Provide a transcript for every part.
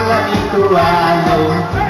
mal habituado.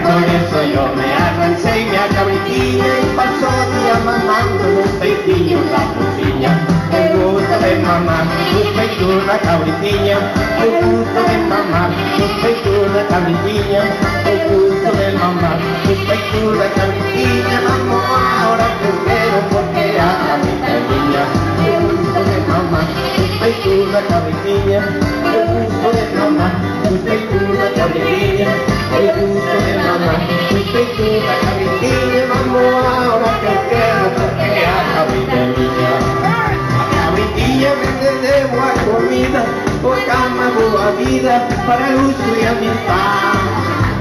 Por eso yo me arrancé y me acabriquilla y pasó día mamando los peitillos la cocina. Me gusta de mamá, los peitos la cabritinha. Me gusta de mamá, los peitos la cabritinha. Me gusta de mamá, los peitos la cabritinha. Vamos ahora que quiero porque a mi niña. Me gusta de mamá, los peitos la cabritinha. Me gusta de mamá, los peitos la cabritinha. Me gusta de mamá, los peitos la cabritinha. Vamos ahora que quiero porque a mi niña. Vende de buena comida, por cama, boa vida, para el uso y amistad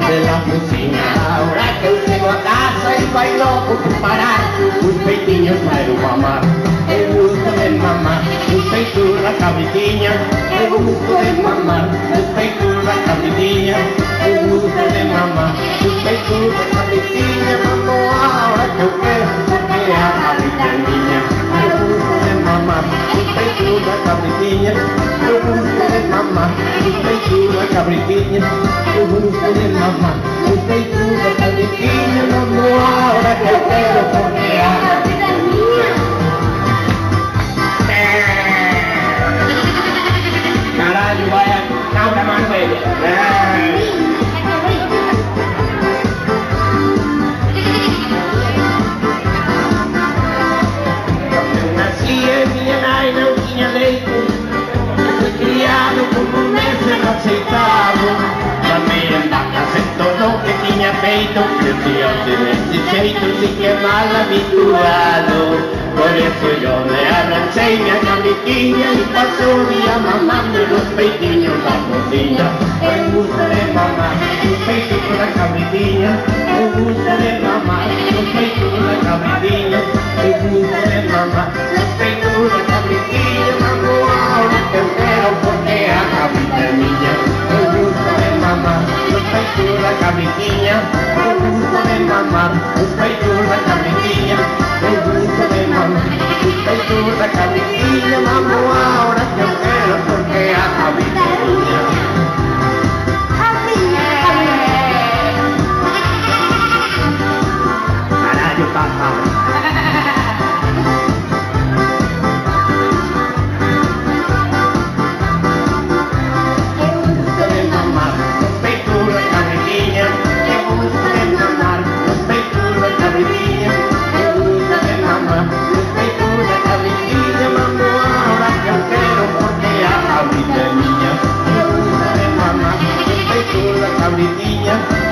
de la cocina. Ahora que eu chego a casa y bailo por parar, los peitinhos para mamar. Me gusta de mamar, los peitos la cabritinha. Me gusta de mamar, los peitos la cabritinha. Me gusta de mamar, los peitos la cabritinha. Vamos ahora que eu quero, porque a cabritinha. Me gusta de mamar, los peitos la cabritinha. Me gusta de mamar, los peitos la cabritinha. Me gusta de mamar, los peitos la cabritinha. Vamos ahora que eu quero, porque a cabritinha. Caralho, vai a cabra mais velha. Eu nasci e minha mãe não tinha leite. Eu fui criado como um mestre aceitado. Também andava sentado que tinha feito. Crescia desse jeito, se que é mal habituado. Por eso yo me arranché y me acabriquilla y pasó un día mamando los peitillos la cocina. Me gusta de mamá, los peitos la cabritinha. Me gusta de mamá, los peitos la cabritinha. Me gusta de mamá, los peitos la cabritinha. Vamos ahora que eu quero porque a cabrita é minha. Me gusta de mamá, los peitos la cabritinha. Me gusta de mamá, los peitos la cabritinha. Me gusta de mamá, los peitos la cabritinha. Vamos ahora que eu quero porque a cabrita é minha. Caralho, papá. Cabritinha,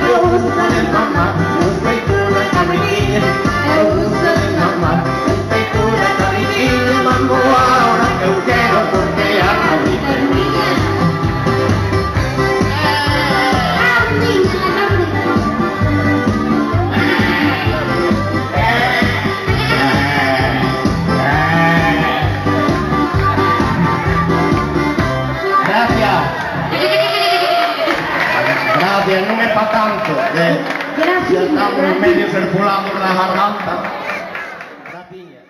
me gusta de mamá, los peitos la cabritinha. Me gusta de mamá, los peitos la cabritinha. Vamos ahora que eu quero porque a cabrita é minha. Gracias, no es para tanto. Ya estamos medio circulando la garganta. Gracias.